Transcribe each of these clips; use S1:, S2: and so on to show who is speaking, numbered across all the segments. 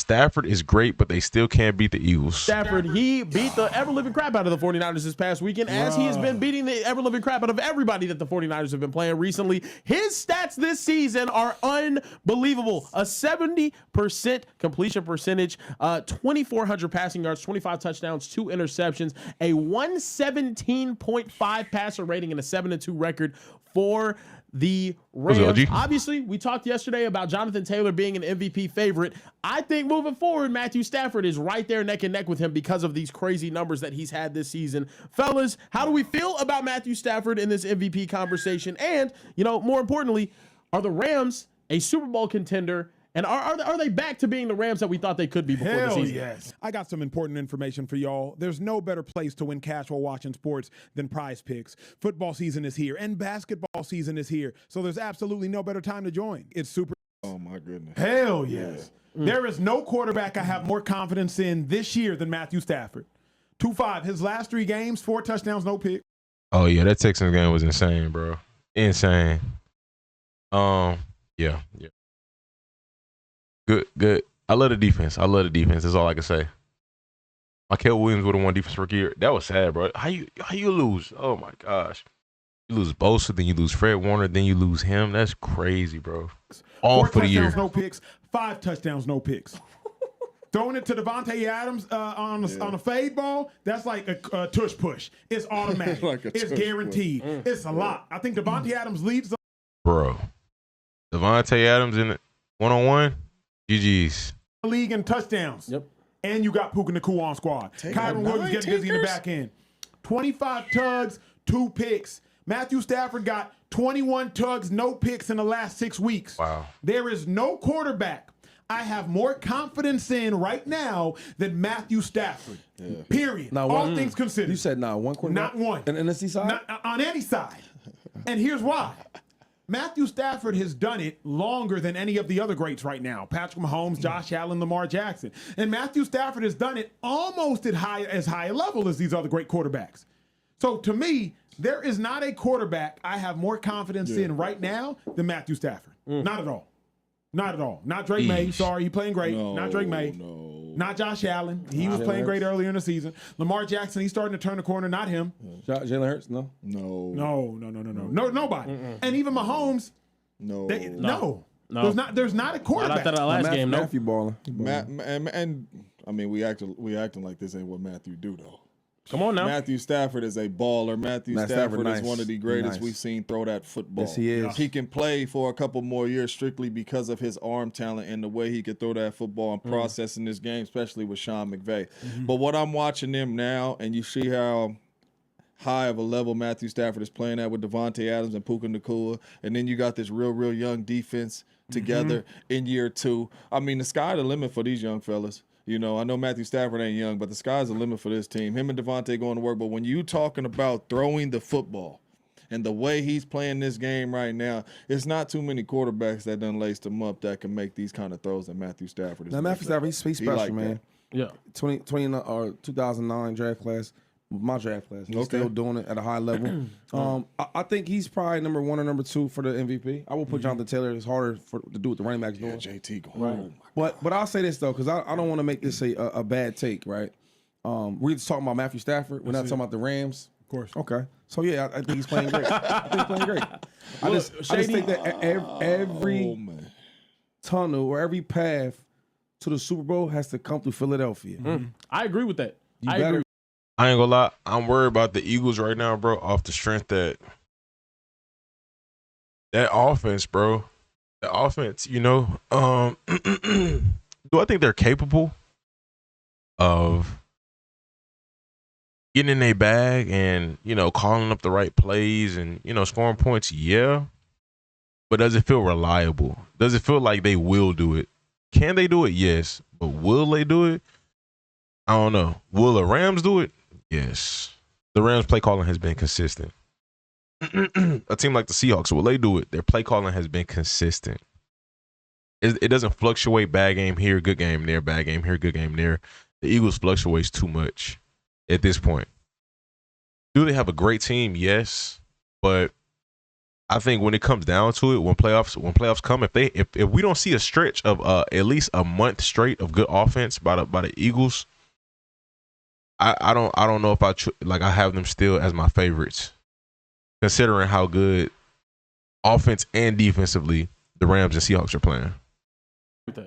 S1: Stafford is great, but they still can't beat the Eagles.
S2: Stafford, he beat the ever-living crap out of the 49ers this past weekend, as he has been beating the ever-living crap out of everybody that the 49ers have been playing recently. His stats this season are unbelievable. A 70% completion percentage, 2,400 passing yards, 25 touchdowns, 2 interceptions, a 117.5 passer rating, and a 7-2 record for the Rams. Obviously, we talked yesterday about Jonathan Taylor being an MVP favorite. I think moving forward, Matthew Stafford is right there neck and neck with him because of these crazy numbers that he's had this season. Fellas, how do we feel about Matthew Stafford in this MVP conversation? And, more importantly, are the Rams a Super Bowl contender? And are they back to being the Rams that we thought they could be before the season?
S3: Yes. I got some important information for y'all. There's no better place to win cash while watching sports than Prize Picks. Football season is here and basketball season is here. So there's absolutely no better time to join. It's super.
S4: Oh, my goodness.
S3: Hell yes. There is no quarterback I have more confidence in this year than Matthew Stafford. 2-5. His last 3 games, 4 touchdowns, no pick.
S1: Oh, yeah. That Texans game was insane, bro. Insane. Yeah. Good. I love the defense. That's all I can say. Michael Williams would have won defense rookie year. That was sad, bro. How you lose? Oh my gosh. You lose Bosa, then you lose Fred Warner, then you lose him. That's crazy, bro. All
S3: 4
S1: for the year.
S3: touchdowns, no picks. 5 touchdowns, no picks. Throwing it to Devontae Adams on a fade ball, that's like a tush push. It's automatic. It's guaranteed. It's a lot. I think Devontae Adams leads the
S1: bro. Devontae Adams in it one-on-one. GG's.
S3: League in touchdowns.
S2: Yep.
S3: And you got Puka Nacua on squad. Kyron Williams getting busy in the back end. 25 tugs, 2 picks. Matthew Stafford got 21 tugs, no picks in the last 6 weeks.
S1: Wow.
S3: There is no quarterback I have more confidence in right now than Matthew Stafford. Yeah. Period.
S5: Now,
S3: all things considered.
S5: You said one quarterback?
S3: Not one.
S5: On the NFC side?
S3: Not on any side. And here's why. Matthew Stafford has done it longer than any of the other greats right now. Patrick Mahomes, Josh Allen, Lamar Jackson. And Matthew Stafford has done it almost at as high a level as these other great quarterbacks. So to me, there is not a quarterback I have more confidence in right now than Matthew Stafford. Not at all. Not at all. Not Drake May. Sorry, he's playing great. Not Drake May. Not Josh Allen. He was playing great earlier in the season. Lamar Jackson, he's starting to turn the corner. Not him.
S5: Jalen Hurts, no?
S3: No, nobody. And even Mahomes, no. There's not a quarterback.
S2: Not that last game, no.
S5: Matthew balling.
S4: And I mean, we acting like this ain't what Matthew do though.
S2: Come on now.
S4: Matthew Stafford is a baller. Matthew Stafford is one of the greatest we've seen throw that football.
S5: Yes, he is.
S4: He can play for a couple more years strictly because of his arm talent and the way he can throw that football and processing this game, especially with Sean McVay. But what I'm watching them now, and you see how high of a level Matthew Stafford is playing at with Devontae Adams and Puka Nacua, and then you got this real young defense together in year 2. I mean, the sky the limit for these young fellas. I know Matthew Stafford ain't young, but the sky's the limit for this team. Him and Devontae going to work. But when you talking about throwing the football and the way he's playing this game right now, it's not too many quarterbacks that done laced him up that can make these kind of throws that Matthew Stafford is.
S5: Now, Matthew Stafford, he's special,
S4: like
S5: man.
S2: Yeah.
S5: 2009 draft class. My draft class. He's still doing it at a high level. I think he's probably number 1 or number 2 for the MVP. I will put Jonathan Taylor. It's harder to do what the running backs doing.
S4: JT going.
S5: Right. But I'll say this though, because I don't want to make this a bad take, right? We're just talking about Matthew Stafford. We're not talking about the Rams.
S3: Of course.
S5: Okay. So yeah, I think he's playing great. I just think that every tunnel or every path to the Super Bowl has to come through Philadelphia.
S2: I agree with that.
S5: I agree.
S1: I ain't gonna lie. I'm worried about the Eagles right now, bro, off the strength that offense, bro. The offense, do I think they're capable of getting in their bag and, calling up the right plays and, scoring points? Yeah. But does it feel reliable? Does it feel like they will do it? Can they do it? Yes. But will they do it? I don't know. Will the Rams do it? Yes. The Rams' play calling has been consistent. A team like the Seahawks, will they do it? Their play calling has been consistent. It doesn't fluctuate, bad game here, good game there, bad game here, good game there. The Eagles fluctuates too much at this point. Do they have a great team? Yes. But I think when it comes down to it, when playoffs come, if we don't see a stretch of at least a month straight of good offense by the Eagles, I don't know if I have them still as my favorites, considering how good offense and defensively the Rams and Seahawks are playing.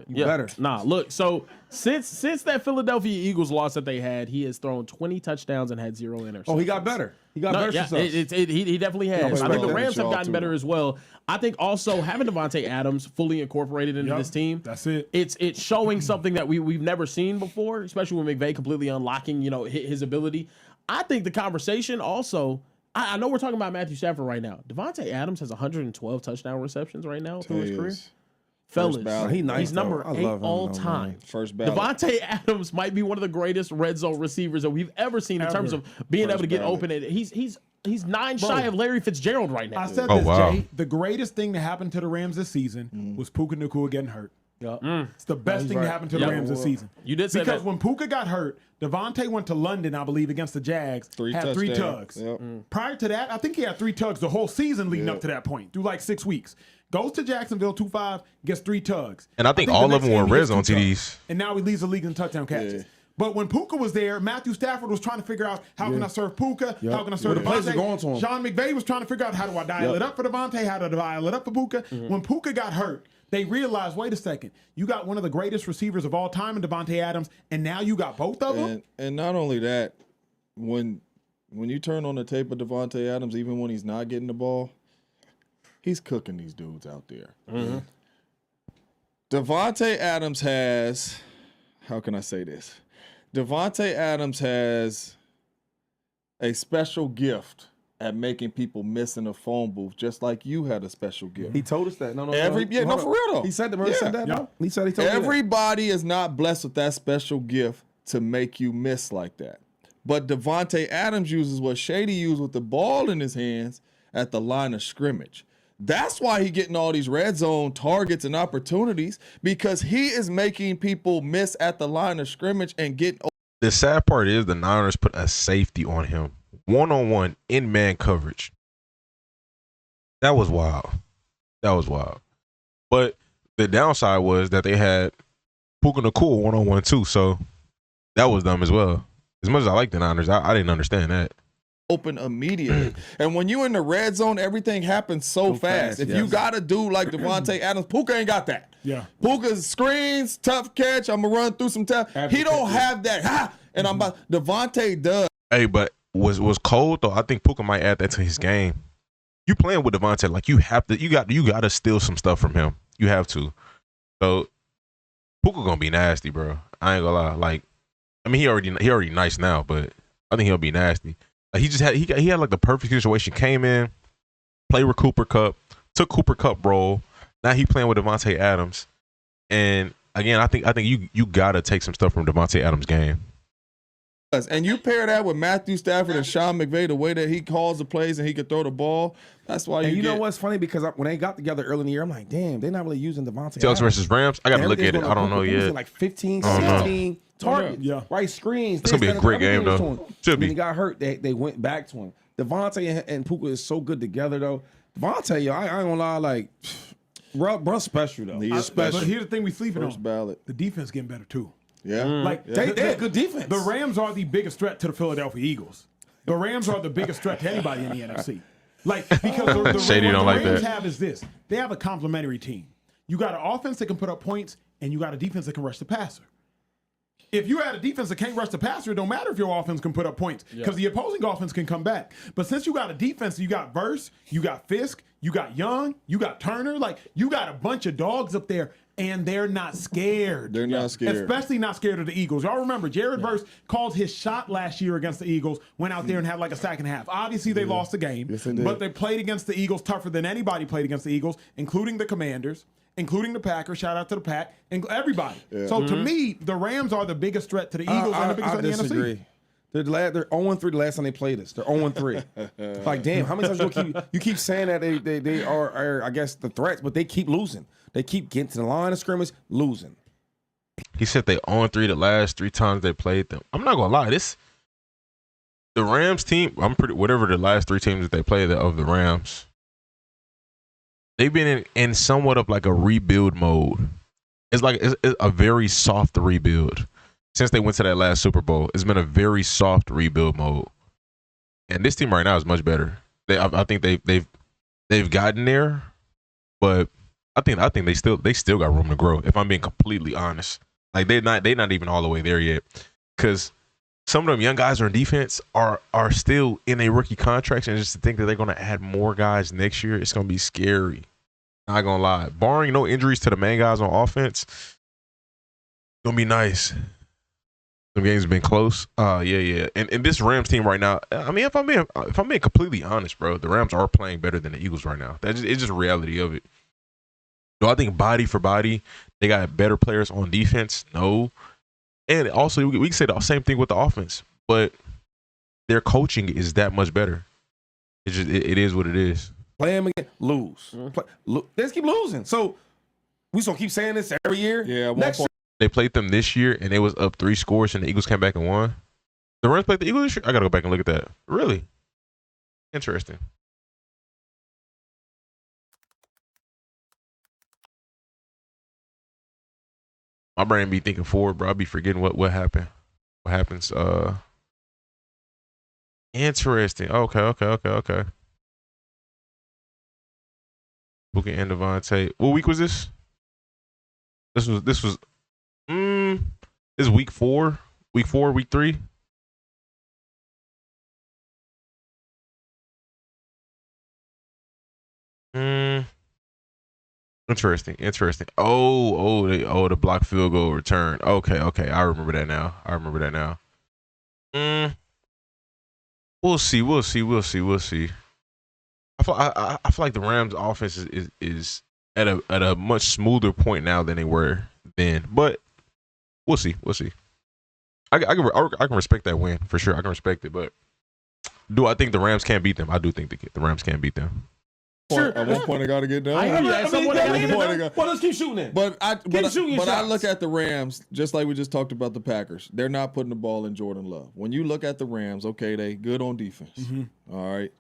S2: Yeah.
S5: Better.
S2: Nah, look, so since that Philadelphia Eagles loss that they had, he has thrown 20 touchdowns and had 0 interceptions.
S5: Oh, he got better. He got better
S2: yeah,
S5: success.
S2: he definitely has. I think the Rams have gotten better
S4: too.
S2: as well. I think also having Devontae Adams fully incorporated into this team,
S3: That's it.
S2: It's showing something that we've never seen before, especially with McVay completely unlocking, his ability. I think the conversation also, I know we're talking about Matthew Stafford right now. Devontae Adams has 112 touchdown receptions right now through his career. Fellas, he's number 8 all time.
S4: First ballot.
S2: Devontae Adams might be one of the greatest red zone receivers that we've ever seen in terms of being able to get open. And he's 9 shy of Larry Fitzgerald right now.
S3: I said
S1: Oh,
S3: this,
S1: wow.
S3: Jay. The greatest thing that happened to the Rams this season was Puka Nacua getting hurt. It's the best thing that happened to the Rams this season.
S2: You did say
S3: because
S2: that.
S3: when Puka got hurt, Devontae went to London, I believe, against the Jags. Had 3 tugs.
S4: Yep.
S3: Prior to that, I think he had 3 tugs the whole season leading up to that point, through like 6 weeks. Goes to Jacksonville 2-5, gets 3 tugs.
S1: And I think
S3: the
S1: all
S3: next
S1: of them were
S3: game he
S1: red
S3: gets
S1: zone
S3: 2 tugs.
S1: TDs.
S3: And now he leads the league in touchdown catches.
S4: Yeah.
S3: But when Puka was there, Matthew Stafford was trying to figure out how can I serve Puka, how can I serve
S5: Where the plays are
S3: Devontae.
S5: going to him.
S3: Sean McVay was trying to figure out how do I dial it up for Devontae, how do I dial it up for Puka. When Puka got hurt, they realized, wait a second, you got one of the greatest receivers of all time in Devontae Adams, and now you got both of them?
S4: And not only that, when you turn on the tape of Devontae Adams, even when he's not getting the ball, he's cooking these dudes out there. Devontae Adams has, how can I say this? Devontae Adams has a special gift at making people miss in a phone booth, just like you had a special gift.
S5: He told us that. No,
S4: for real though.
S5: He said that. He said that.
S3: Yeah.
S5: No? He said he told me that.
S4: Everybody is not blessed with that special gift to make you miss like that. But Devontae Adams uses what Shady used with the ball in his hands at the line of scrimmage. That's why he's getting all these red zone targets and opportunities, because he is making people miss at the line of scrimmage and getting.
S1: The sad part is the Niners put a safety on him, 1-on-1 in man coverage. That was wild. But the downside was that they had Puka Nacua 1-on-1 too, so that was dumb as well. As much as I like the Niners, I didn't understand that.
S4: Open immediately. And when you in the red zone, everything happens so fast. If you got a dude like Devontae Adams, Puka ain't got that.
S3: Yeah.
S4: Puka's screens, tough catch. I'm gonna run through some tough. He don't have that. And I'm about Devontae does.
S1: Hey, but was cold though. I think Puka might add that to his game. You playing with Devontae, like you got to steal some stuff from him. You have to. So Puka gonna be nasty, bro. I ain't gonna lie. Like, I mean, he already nice now, but I think he'll be nasty. Like, he had like the perfect situation. Came in, played with Cooper Kupp, took Cooper Kupp role. Now he playing with Devontae Adams, and again, I think you gotta take some stuff from Devontae Adams' game.
S4: And you pair that with Matthew Stafford and Sean McVay, the way that he calls the plays and he can throw the ball. That's why
S5: And you know what's funny? Because when they got together early in the year, I'm like, damn, they're not really using Devontae
S1: Seahawks versus Rams. I got to look at it.
S5: Everything's
S1: I don't know
S5: going to
S1: yet.
S5: like 15, 16 targets.
S3: Yeah.
S5: Right screens.
S1: It's gonna be a great game, though. Should be.
S5: When he got hurt, they went back to him. Devontae and Puka is so good together, though. Devontae, I ain't gonna lie, like, bro, special though.
S4: He is
S3: But
S4: special.
S3: here's the thing we sleeping
S4: First
S3: on.
S4: ballot.
S3: The defense getting better too.
S4: Yeah.
S3: Like
S5: They had good defense.
S3: The Rams are the biggest threat to the Philadelphia Eagles. The Rams are the biggest threat to anybody in the NFC. Like, because the
S1: Shady
S3: what
S1: don't
S3: the
S1: like
S3: Rams
S1: that.
S3: have is this. They have a complementary team. You got an offense that can put up points, and you got a defense that can rush the passer. If you had a defense that can't rush the passer, it don't matter if your offense can put up points, because the opposing offense can come back. But since you got a defense, you got Verse, you got Fisk, you got Young, you got Turner, like, you got a bunch of dogs up there, and they're not scared.
S4: They're not scared.
S3: Especially not scared of the Eagles. Y'all remember, Jared Verse called his shot last year against the Eagles, went out there and had like a sack and a half. Obviously, they lost the game,
S5: Yes, they did.
S3: but they played against the Eagles tougher than anybody played against the Eagles, including the Commanders, including the Packers. Shout out to the Pack, and everybody. So to me, the Rams are the biggest threat to the Eagles and the biggest
S5: I
S3: threat to the
S5: disagree.
S3: NFC.
S5: They're 0-3 the last time they played us. They're 0-3. Like, damn, how many times you keep saying that they are, I guess, the threats, but they keep losing. They keep getting to the line of scrimmage, losing.
S1: He said they 0-3 the last 3 times they played them. I'm not gonna lie, the Rams team. Whatever the last 3 teams that they played of the Rams. they've been in somewhat of like a rebuild mode. It's like it's a very soft rebuild. Since they went to that last Super Bowl, it's been a very soft rebuild mode. And this team right now is much better. I think they've gotten there, but I think they still got room to grow. If I'm being completely honest, like they're not even all the way there yet. Because some of them young guys on defense are still in a rookie contract, and just to think that they're going to add more guys next year, it's going to be scary. Not gonna lie, barring no injuries to the main guys on offense, gonna be nice. Some games have been close. Yeah. And this Rams team right now, I mean, if I'm being completely honest, bro, the Rams are playing better than the Eagles right now. It's just a reality of it. Do I think body for body they got better players on defense? No. And also we can say the same thing with the offense, but their coaching is that much better. It's just it is what it is.
S5: Play them again, lose. They just keep losing. So we just gonna keep saying this every year.
S4: Yeah,
S5: Next year,
S1: They played them this year, and it was up 3 scores, and the Eagles came back and won. The Rams played the Eagles this year? I got to go back and look at that. Really? Interesting. My brain be thinking forward, bro. I be forgetting what happened. What happens? Interesting. Okay. Booker and Devontae. What week was this? This was this is week 4. Week 3. Interesting. The block field goal return. Okay. I remember that now. We'll see. I feel like the Rams offense is at a much smoother point now than they were then. But we'll see. I can respect that win for sure. I can respect it, but do I think the Rams can't beat them? I do think the Rams can't beat them.
S4: Sure. At one point, I got to get done.
S5: Well, let's keep shooting it.
S4: But I look at the Rams just like we just talked about the Packers. They're not putting the ball in Jordan Love. When you look at the Rams, okay, they good on defense. Mm-hmm. All right.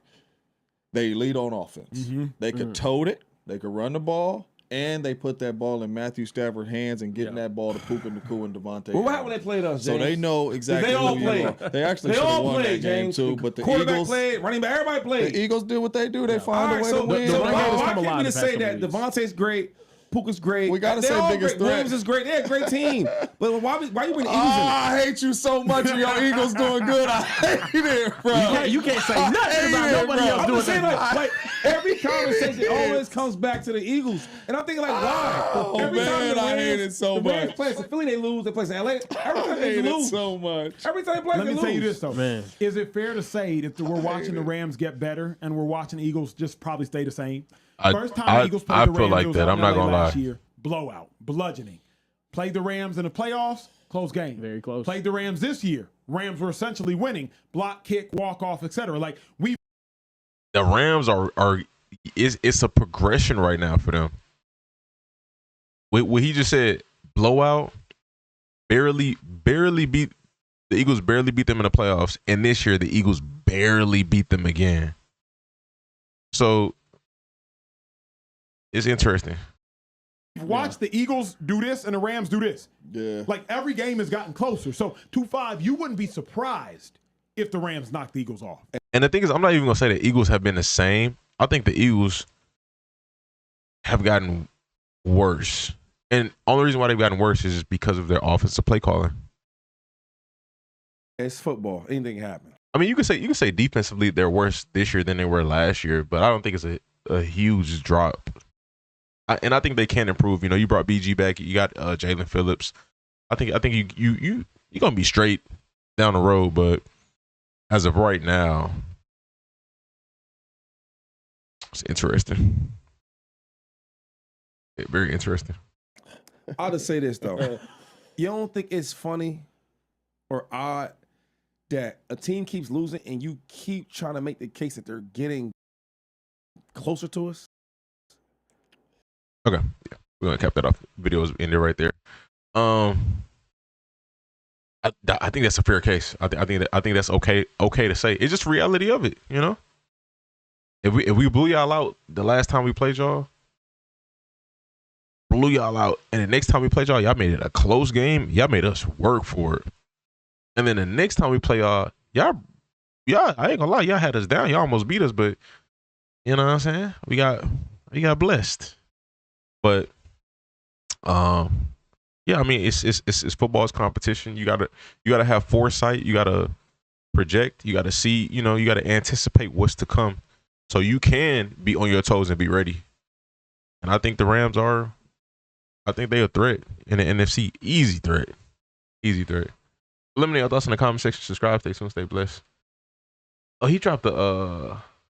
S4: They lead on offense. Mm-hmm. They could tote it. They could run the ball. And they put that ball in Matthew Stafford's hands and getting that ball to Puka Nacua and Devontae.
S5: Well, what happened when they played us, James?
S4: So they know exactly
S5: they all
S4: who
S5: played.
S4: you are. They actually should have won that game too. But the
S5: quarterback
S4: Eagles
S5: played, running back, everybody played.
S4: The Eagles do what they do. They find a way to win.
S2: The
S5: why can't we just say that Devontae's great, Puka's great?
S4: We got to say biggest threat.
S5: Williams is great. They're a great team. But why you bring the Eagles in?
S4: I hate you so much and your Eagles doing good. I hate it, bro.
S2: You can't say nothing about nobody else doing
S5: saying like every conversation always comes back to the Eagles. And I'm thinking like, why?
S4: Oh, every man, I hate it so much.
S5: The Rams play in Philly, they lose. They play in LA. Every time they lose.
S4: So much.
S5: Every time they play,
S3: Let
S5: they
S3: me
S5: lose.
S3: tell you this, though.
S2: Man.
S3: Is it fair to say that we're watching the Rams get better and we're watching the Eagles just probably stay the same? First time the Eagles played the Rams,
S1: feel like
S3: it was
S1: that.
S3: out
S1: I'm
S3: in
S1: not
S3: LA
S1: going to lie.
S3: last year. Blowout. Bludgeoning. Played the Rams in the playoffs. Close game.
S2: Very close.
S3: Played the Rams this year. Rams were essentially winning. Block, kick, walk off, etc. Like
S1: The Rams it's a progression right now for them. What he just said, blowout, barely beat the Eagles, barely beat them in the playoffs, and this year the Eagles barely beat them again. So it's interesting.
S3: Watch the Eagles do this and the Rams do this.
S4: Yeah.
S3: Like every game has gotten closer. So 2-5, you wouldn't be surprised if the Rams knocked the Eagles off.
S1: And the thing is, I'm not even gonna say the Eagles have been the same. I think the Eagles have gotten worse. And only reason why they've gotten worse is just because of their offensive play calling.
S5: It's football. Anything can happen.
S1: I mean, you can say defensively they're worse this year than they were last year, but I don't think it's a huge drop. And I think they can improve. You know, you brought BG back. You got Jalen Phillips. I think you're gonna be straight down the road. But as of right now, it's interesting. Very interesting.
S5: I'll just say this though. You don't think it's funny or odd that a team keeps losing and you keep trying to make the case that they're getting closer to us?
S1: Okay, yeah, we're gonna cap that off. Video's in there right there. I think that's a fair case. I think that's okay to say. It's just reality of it, you know. If we blew y'all out the last time we played y'all, blew y'all out. And the next time we played y'all made it a close game. Y'all made us work for it. And then the next time we play y'all, I ain't gonna lie, y'all had us down. Y'all almost beat us, but you know what I'm saying? We got blessed. But yeah, I mean it's football's competition. You gotta have foresight. You gotta project. You gotta see. You know, you gotta anticipate what's to come, so you can be on your toes and be ready. And I think the Rams are. I think they're a threat in the NFC. Easy threat. Easy threat. Eliminate your thoughts in the comment section. Subscribe. Stay tuned. Stay blessed. Oh, he dropped the